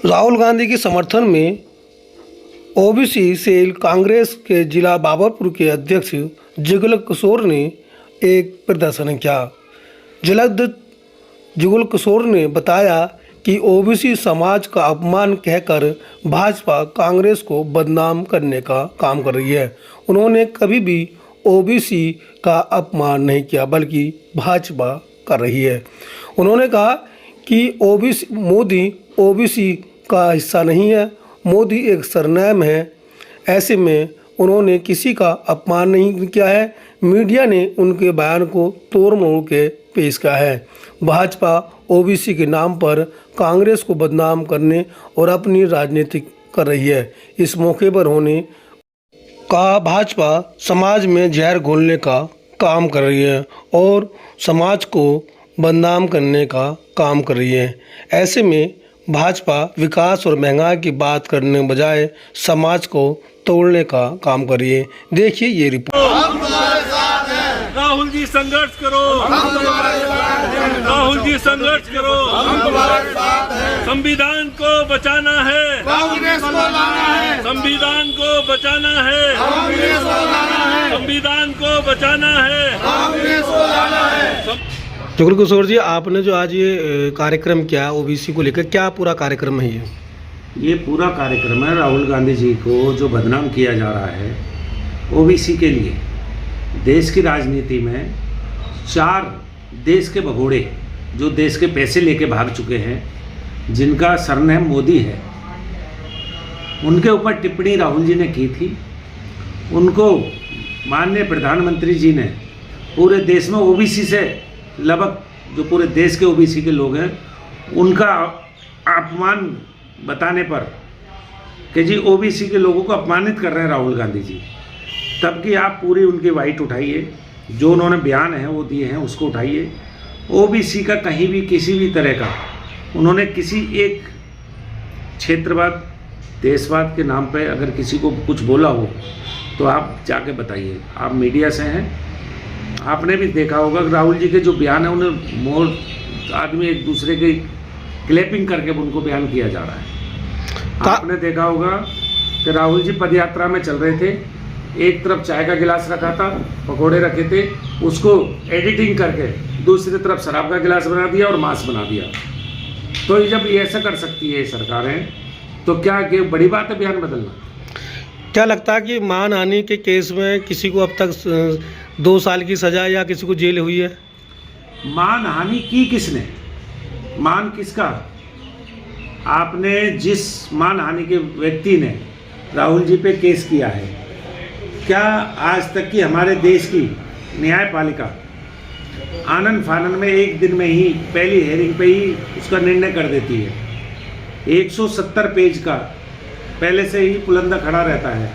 राहुल गांधी के समर्थन में ओबीसी सेल कांग्रेस के जिला बाबरपुर के अध्यक्ष जुगल किशोर ने एक प्रदर्शन किया। जिलाध्यक्ष जुगल किशोर ने बताया कि ओबीसी समाज का अपमान कहकर भाजपा कांग्रेस को बदनाम करने का काम कर रही है। उन्होंने कभी भी ओबीसी का अपमान नहीं किया, बल्कि भाजपा कर रही है। उन्होंने कहा कि मोदी ओबीसी का हिस्सा नहीं है, मोदी एक सरनेम है। ऐसे में उन्होंने किसी का अपमान नहीं किया है। मीडिया ने उनके बयान को तोड़ मोड़ के पेश किया है। भाजपा ओबीसी के नाम पर कांग्रेस को बदनाम करने और अपनी राजनीति कर रही है। इस मौके पर उन्होंने कहा भाजपा समाज में जहर घोलने का काम कर रही है और समाज को बदनाम करने का काम कर रही है। ऐसे में भाजपा विकास और महंगाई की बात करने बजाय समाज को तोड़ने का काम कर रही है। देखिए ये रिपोर्ट। राहुल जी संघर्ष करो, राहुल जी संघर्ष करो, संविधान को बचाना है, संविधान को बचाना है, संविधान को बचाना है। जुगल किशोर जी, आपने जो आज ये कार्यक्रम किया ओबीसी को लेकर, क्या पूरा कार्यक्रम है ये पूरा कार्यक्रम है राहुल गांधी जी को जो बदनाम किया जा रहा है ओबीसी के लिए। देश की राजनीति में 4 देश के भगोड़े जो देश के पैसे लेके भाग चुके हैं, जिनका सरनेम मोदी है, उनके ऊपर टिप्पणी राहुल जी ने की थी। उनको माननीय प्रधानमंत्री जी ने पूरे देश में ओबीसी से लगभग जो पूरे देश के ओबीसी के लोग हैं उनका अपमान बताने पर कि जी ओबीसी के लोगों को अपमानित कर रहे हैं राहुल गांधी जी, तब कि आप पूरी उनकी वाइट उठाइए, जो उन्होंने बयान है वो दिए हैं उसको उठाइए। ओबीसी का कहीं भी किसी भी तरह का उन्होंने किसी एक क्षेत्रवाद देशवाद के नाम पे अगर किसी को कुछ बोला हो तो आप जाके बताइए। आप मीडिया से हैं, आपने भी देखा होगा कि राहुल जी के जो बयान है उन्हें मोर आदमी एक दूसरे की क्लैपिंग करके उनको बयान किया जा रहा है। आपने देखा होगा कि राहुल जी पदयात्रा में चल रहे थे, एक तरफ चाय का गिलास रखा था, पकोड़े रखे थे, उसको एडिटिंग करके दूसरी तरफ शराब का गिलास बना दिया और मांस बना दिया। तो जब ये ऐसा कर सकती है सरकारें, तो क्या ये बड़ी बात है बयान बदलना? क्या लगता है कि मानहानि के केस में किसी को अब तक 2 साल की सजा या किसी को जेल हुई है? मानहानि की किसने? मान किसका? आपने जिस मानहानि के व्यक्ति ने राहुल जी पे केस किया है, क्या आज तक की हमारे देश की न्यायपालिका आनन फानन में एक दिन में ही पहली हेयरिंग पे ही उसका निर्णय कर देती है? 170 पेज का पहले से ही पुलंदा खड़ा रहता है।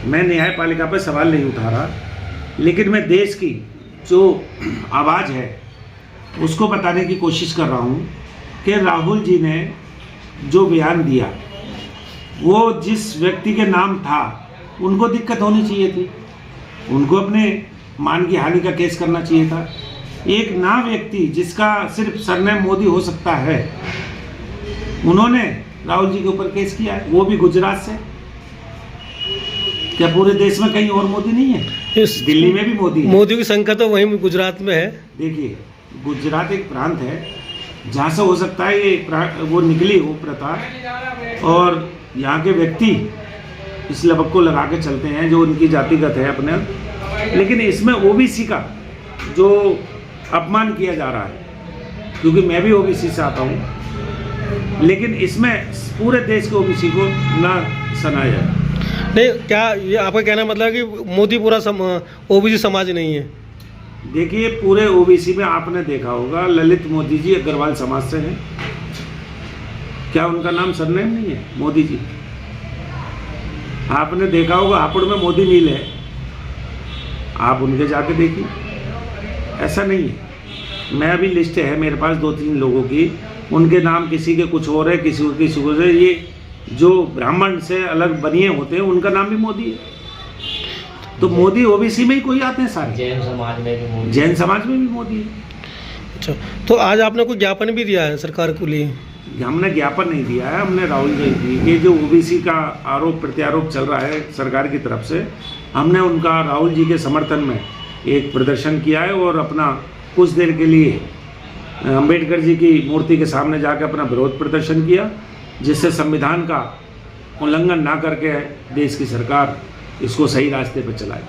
मैं न्यायपालिका पे सवाल नहीं उठा रहा, लेकिन मैं देश की जो आवाज़ है उसको बताने की कोशिश कर रहा हूँ कि राहुल जी ने जो बयान दिया वो जिस व्यक्ति के नाम था उनको दिक्कत होनी चाहिए थी, उनको अपने मान की हानि का केस करना चाहिए था। एक ना व्यक्ति जिसका सिर्फ सरनेम मोदी हो सकता है, उन्होंने राहुल जी के ऊपर केस किया है, वो भी गुजरात से। क्या पूरे देश में कहीं और मोदी नहीं है? दिल्ली में भी मोदी है। मोदी की संख्या तो वहीं गुजरात में है। देखिए, गुजरात एक प्रांत है जहाँ से हो सकता है ये वो निकली हो प्रथा, और यहाँ के व्यक्ति इस लबक को लगा के चलते हैं जो उनकी जातिगत है अपने। लेकिन इसमें ओबीसी का जो अपमान किया जा रहा है, क्योंकि मैं भी ओबीसी से आता हूँ, लेकिन इसमें पूरे देश के ओबीसी को ना सनाया जाए। नहीं, क्या ये आपका कहना मतलब कि मोदी पूरा ओबीसी समाज नहीं है? देखिए, पूरे ओबीसी में आपने देखा होगा ललित मोदी जी अग्रवाल समाज से हैं। क्या उनका नाम सरनेम नहीं है मोदी जी? आपने देखा होगा हापुड़ में मोदी मिल है, आप उनके जाके देखिए, ऐसा नहीं है। मैं अभी लिस्ट है मेरे पास 2-3 लोगों की, उनके नाम किसी के कुछ और है, किसी को ये जो ब्राह्मण से अलग बनिए होते हैं उनका नाम भी मोदी है। तो मोदी ओबीसी में ही कोई आते हैं सारे। जैन समाज में भी मोदी है। अच्छा, तो आज आपने कोई ज्ञापन भी दिया है सरकार को लिए? हमने ज्ञापन नहीं दिया है, हमने राहुल जी के जो ओबीसी का आरोप प्रत्यारोप चल रहा है सरकार की तरफ से, हमने उनका राहुल जी के समर्थन में एक प्रदर्शन किया है और अपना कुछ देर के लिए अंबेडकर जी की मूर्ति के सामने जाकर अपना विरोध प्रदर्शन किया, जिससे संविधान का उल्लंघन ना करके देश की सरकार इसको सही रास्ते पर चलाए।